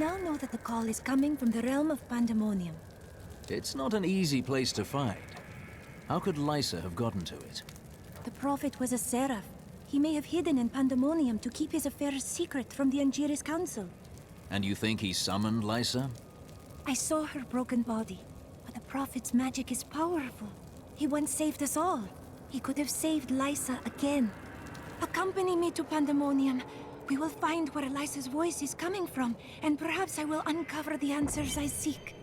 now know that the call is coming from the realm of Pandemonium. It's not an easy place to find. How could Lysa have gotten to it? The prophet was a seraph. He may have hidden in Pandemonium to keep his affairs secret from the Angiris Council. And you think he summoned Lysa? I saw her broken body, but the prophet's magic is powerful. He once saved us all. He could have saved Lysa again. Accompany me to Pandemonium. We will find where Lysa's voice is coming from, and perhaps I will uncover the answers I seek.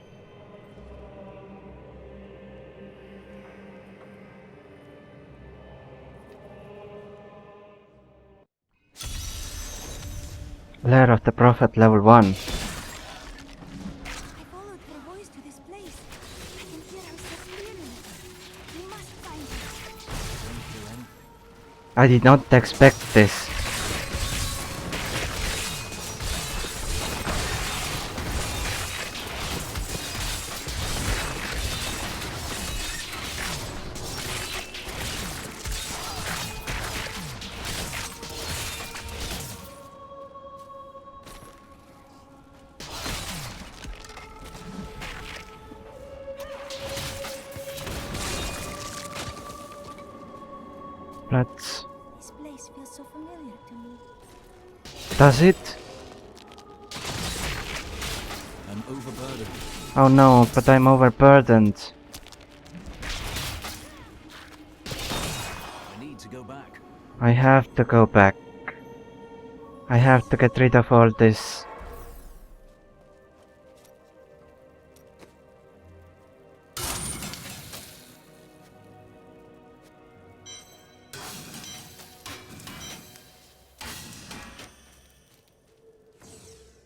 Lair of the Prophet level 1. I followed her voice to this place. I can hear her so clearly. We must find her. I did not expect this. Let's... This place feels so familiar to me. Does it? I'm overburdened. Oh no, but I'm overburdened. I need to go back. I have to go back. I have to get rid of all this.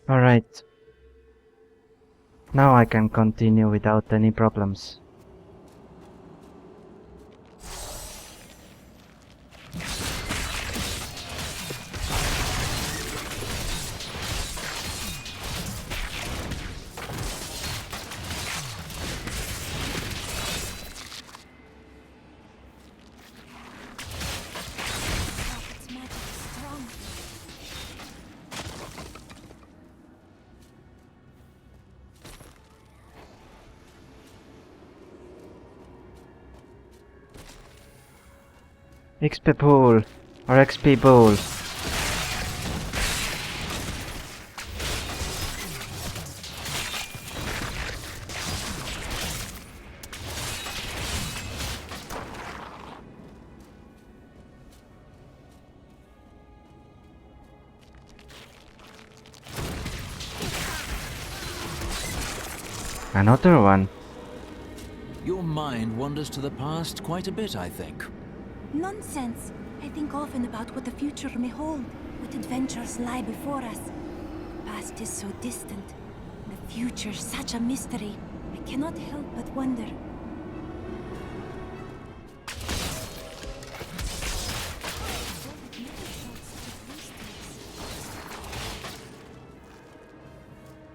Alright. Now I can continue without any problems. Prophet's magic is strong. XP pool or XP pool. Another one. Your mind wanders to the past quite a bit, I think. Nonsense. I think often about what the future may hold, what adventures lie before us. The past is so distant. The future such a mystery. I cannot help but wonder.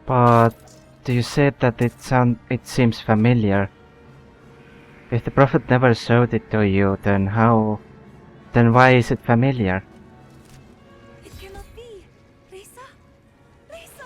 But you said that it seems familiar. If the prophet never showed it to you, then why is it familiar? It cannot be. Lisa? Lisa!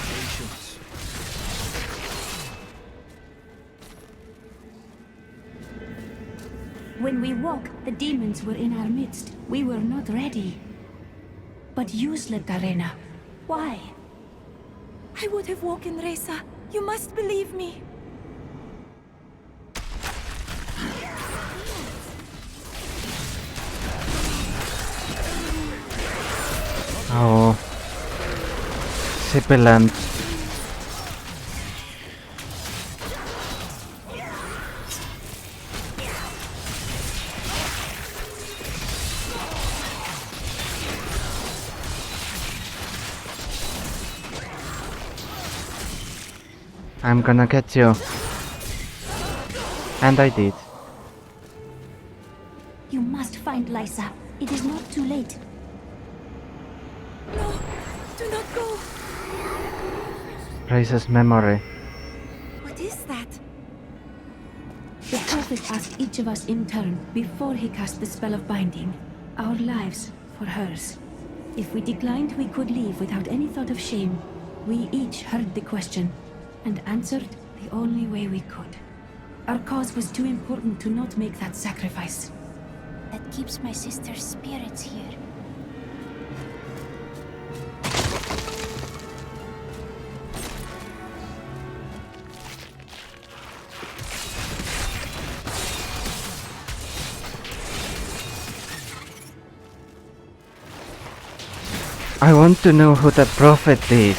Patience. When we woke, the demons were in our midst. We were not ready. But you slept, Arena. Why? I would have woken Reza. You must believe me. Oh, sibilant. I'm gonna get you. And I did. You must find Lysa. It is not too late. No, Do not go! Raises memory. What is that? The Prophet asked each of us in turn, before he cast the spell of binding, our lives for hers. If we declined, we could leave without any thought of shame. We each heard the question, and answered the only way we could. Our cause was too important to not make that sacrifice. That keeps my sister's spirits here. I want to know who the Prophet is.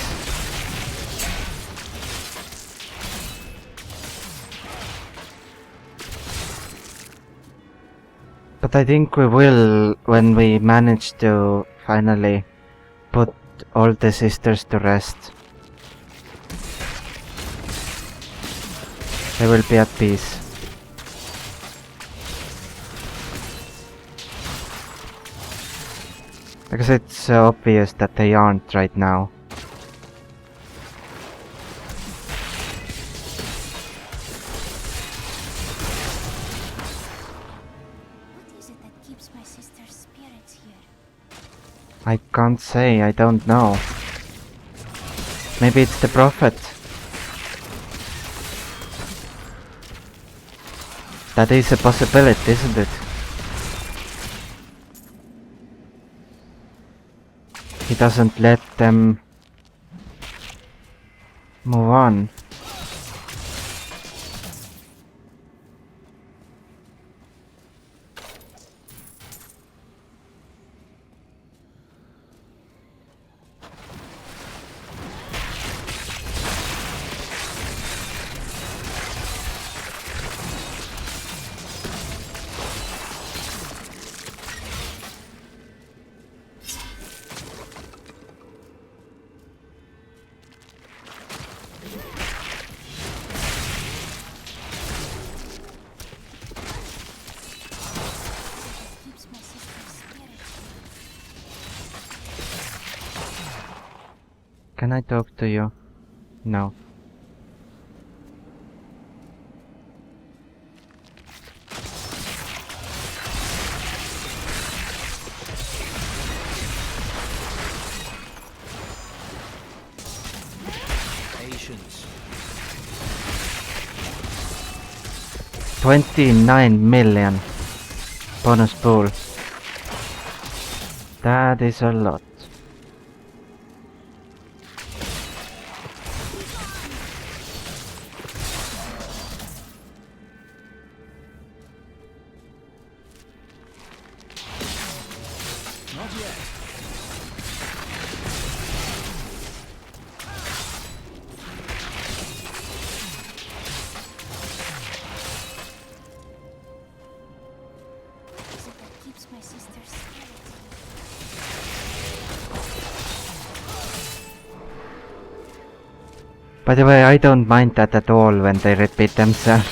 But I think we will when we manage to finally put all the sisters to rest. They will be at peace. Because it's so obvious that they aren't right now. What is it that keeps my sister's spirits here? I can't say, I don't know. Maybe it's the Prophet. That is a possibility, isn't it? He doesn't let them move on. Keeps my sister's spirits here. Can I talk to you? No. Patience. 29 million bonus pool. That is a lot. Not yet. What is it that keeps my sister's spirits here? By the way, I don't mind that at all when they repeat themselves.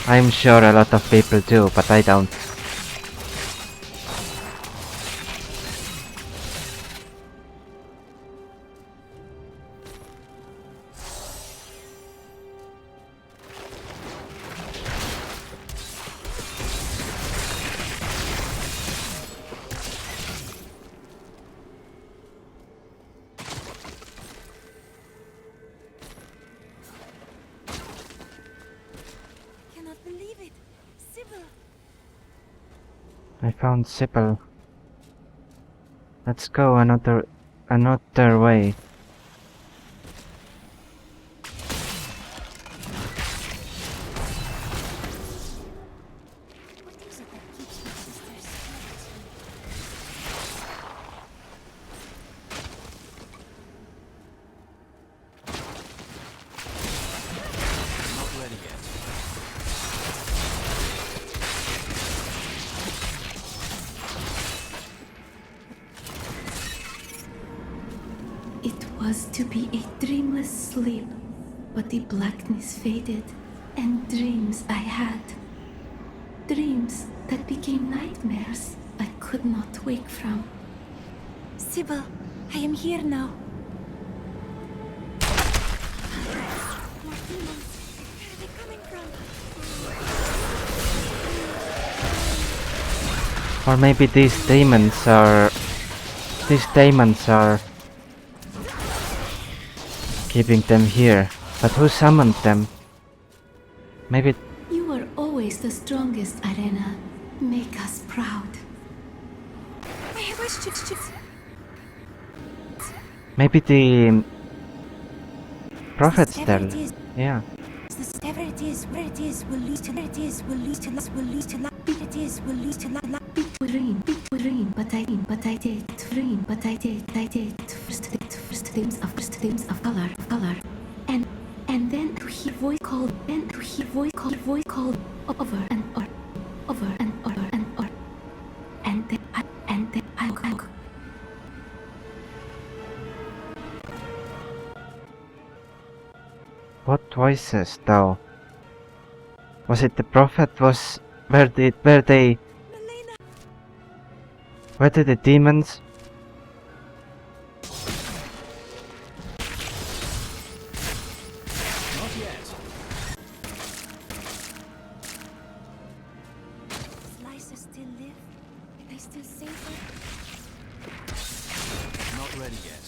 I'm sure a lot of people do, but I don't. Cannot believe it. Sybil! I found Sybil. Let's go another way. What is it that keeps my sister's spirits here? Not ready yet. It was to be a dreamless sleep, but the blackness faded, and dreams I had. Dreams that became nightmares I could not wake from. Sybil, I am here now. Where are they coming from? Or maybe these demons are keeping them here. But who summoned them? Maybe You were always the strongest, Irena. Make us proud. I wish to... maybe the prophets Whatever tell. it is, Yeah. whatever it is, where it is, will lead to... Where it is, will lead to... Will lead to... Where it is, will lead to... Green, but I did. Green, but I did. First themes of color. And then to hear voice called. Over and or. And then I. What voices though? Was it the prophet? Were did the demons? Not yet. Does Lysa still live? Are they still safe? Not ready yet.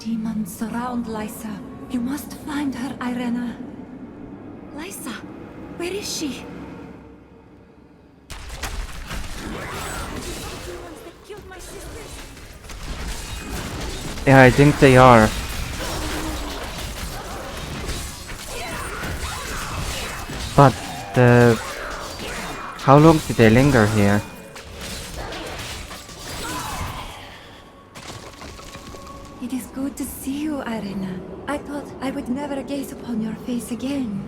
Demons surround Lysa. You must find her, Irena. Lysa, where is she? Demons that killed my sisters. Yeah, I think they are. But how long did they linger here? It is good to see you, Irena. I thought I would never gaze upon your face again.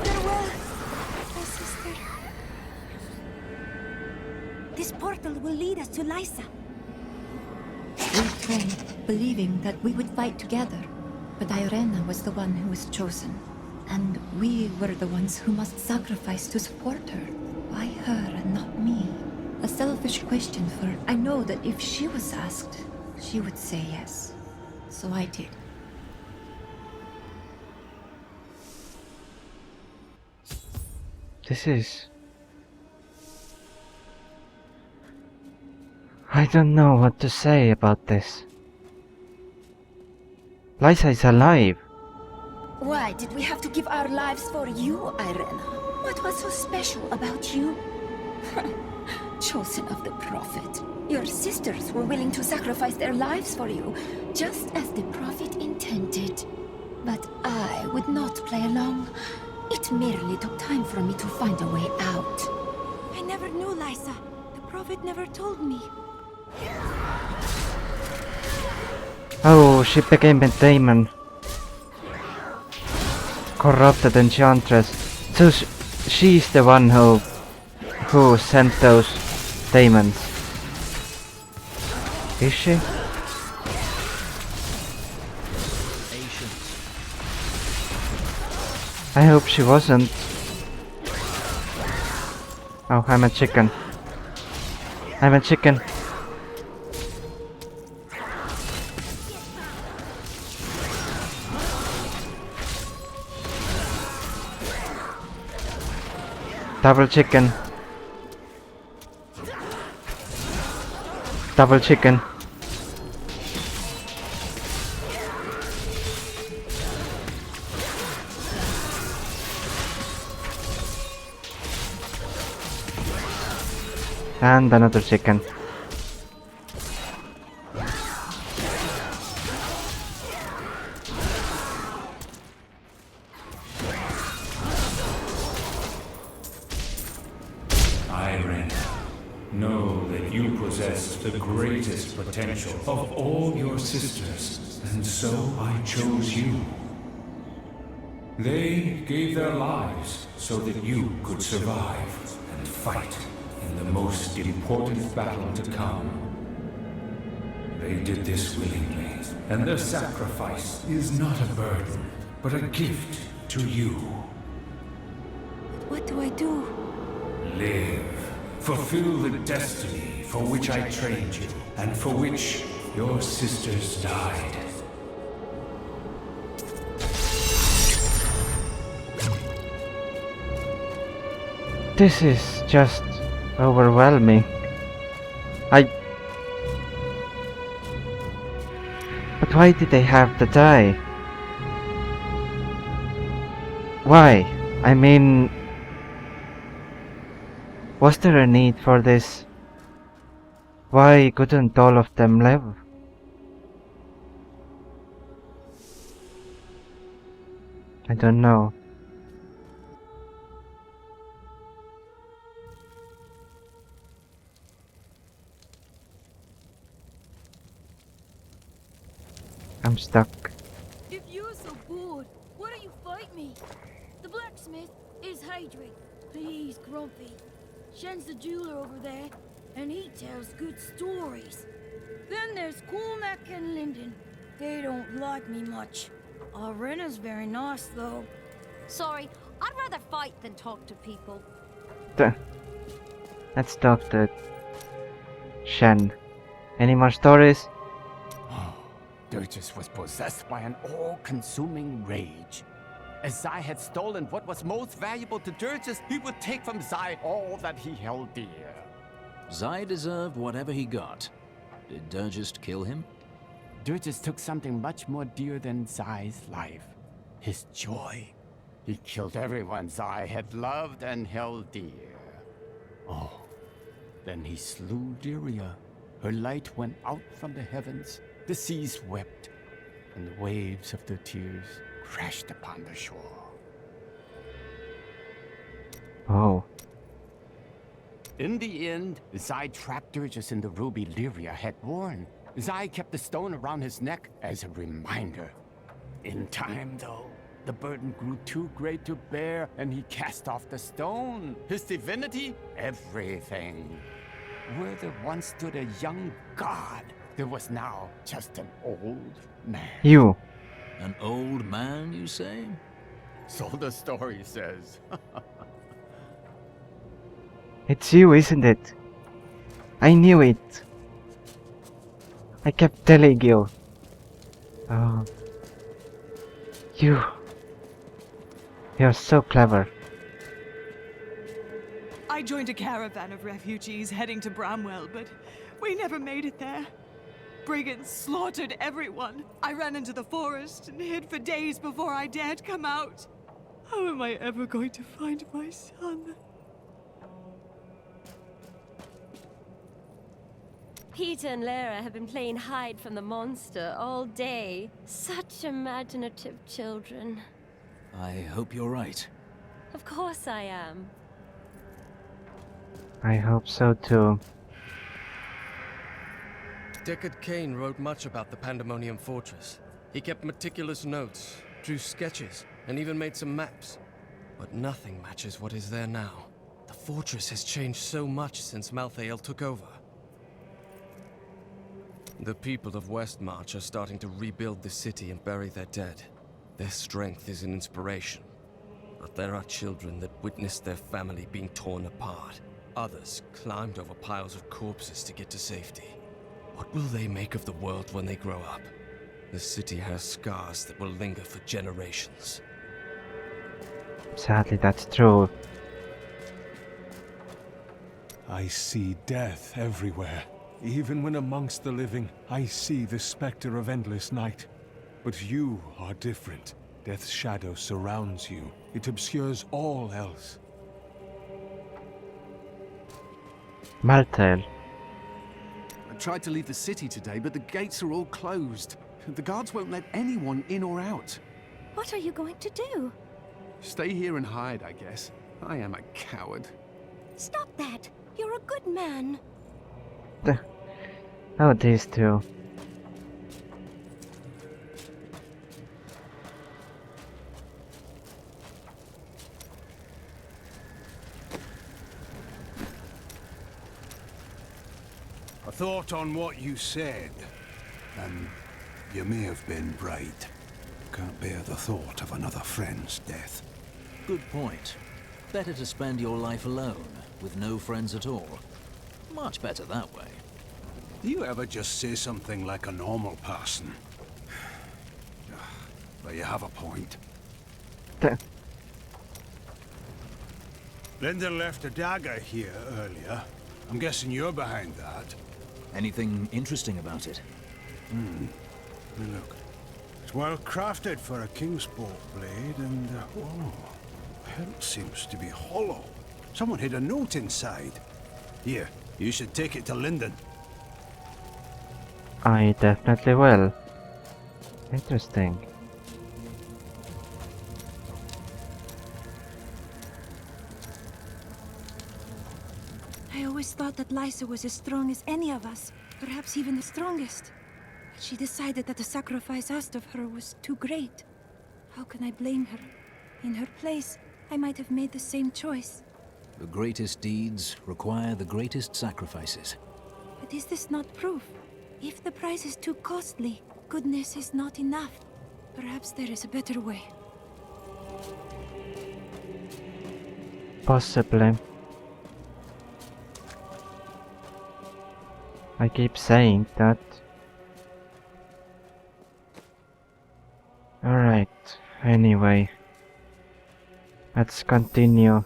Farewell, my sister. This portal will lead us to Lysa. We trained, believing that we would fight together. But Irena was the one who was chosen. And we were the ones who must sacrifice to support her. Why her and not me? A selfish question, for I know that if she was asked, she would say yes. So I did. This is... I don't know what to say about this. Lysa is alive. Why did we have to give our lives for you, Irena? What was so special about you? Chosen of the Prophet. Your sisters were willing to sacrifice their lives for you, just as the Prophet intended. But I would not play along. It merely took time for me to find a way out. I never knew, Lysa. The Prophet never told me. Oh, she became a demon. Corrupted enchantress. So she's the one who sent those demons. Is she? I hope she wasn't. Oh, I'm a chicken. I'm a chicken. Double chicken. Double chicken. And another chicken. Irena, know that you possess the greatest potential of all your sisters, and so I chose you. They gave their lives so that you could survive and fight in the most important battle to come. They did this willingly, and their sacrifice is not a burden, but a gift to you. What do I do? Live. Fulfill the destiny for which I trained you, and for which your sisters died. This is just overwhelming. But why did they have to die? Why? I mean, was there a need for this? Why couldn't all of them live? I don't know. I'm stuck. If you're so bored, why don't you fight me? The blacksmith is Hadrian. He's grumpy. Shen's the jeweler over there, and he tells good stories. Then there's Cormac and Lyndon. They don't like me much. Arena's very nice, though. Sorry, I'd rather fight than talk to people. Let's talk to Shen. Any more stories? Dirges was possessed by an all-consuming rage. As Zai had stolen what was most valuable to Dirges, he would take from Zai all that he held dear. Zai deserved whatever he got. Did Dirges kill him? Dirges took something much more dear than Zai's life. His joy. He killed everyone Zai had loved and held dear. Oh, then he slew Lyria. Her light went out from the heavens. The seas wept, and the waves of their tears crashed upon the shore. Oh. In the end, Zai trapped Dirges in the ruby Lyria had worn. Zai kept the stone around his neck as a reminder. In time, though, the burden grew too great to bear, and he cast off the stone. His divinity, everything. Where there once stood a young god, there was now just an old man. You. An old man, you say? So the story says. It's you, isn't it? I knew it. I kept telling you. Oh. You're so clever. I joined a caravan of refugees heading to Bramwell, but we never made it there. Brigands slaughtered everyone. I ran into the forest and hid for days before I dared come out. How am I ever going to find my son? Peter and Lara have been playing hide from the monster all day. Such imaginative children. I hope you're right. Of course I am. I hope so too. Deckard Cain wrote much about the Pandemonium Fortress. He kept meticulous notes, drew sketches, and even made some maps. But nothing matches what is there now. The fortress has changed so much since Malthael took over. The people of Westmarch are starting to rebuild the city and bury their dead. Their strength is an inspiration. But there are children that witnessed their family being torn apart. Others climbed over piles of corpses to get to safety. What will they make of the world when they grow up? The city has scars that will linger for generations. Sadly, that's true. I see death everywhere. Even when amongst the living, I see the specter of endless night. But you are different. Death's shadow surrounds you. It obscures all else. Malthael. I tried to leave the city today, but the gates are all closed. The guards won't let anyone in or out. What are you going to do? Stay here and hide, I guess. I am a coward. Stop that! You're a good man. Oh, these two. I thought on what you said. And you may have been right. Can't bear the thought of another friend's death. Good point. Better to spend your life alone, with no friends at all. Much better that way. Do you ever just say something like a normal person? But you have a point. Linda left a dagger here earlier. I'm guessing you're behind that. Anything interesting about it? Look. It's well crafted for a Kingsport blade, and oh, the hilt seems to be hollow. Someone hid a note inside. Here, you should take it to Linden. I definitely will. Interesting. I always thought that Lysa was as strong as any of us, perhaps even the strongest. But she decided that the sacrifice asked of her was too great. How can I blame her? In her place, I might have made the same choice. The greatest deeds require the greatest sacrifices. But is this not proof? If the price is too costly, goodness is not enough. Perhaps there is a better way. Possibly. I keep saying that. Alright, anyway. Let's continue.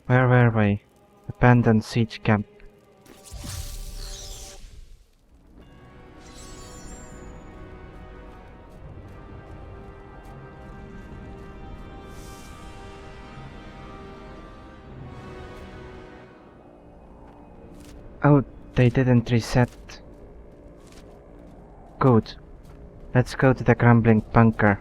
Where were we? Abandoned siege camp. Oh, they didn't reset. Good. Let's go to the crumbling bunker.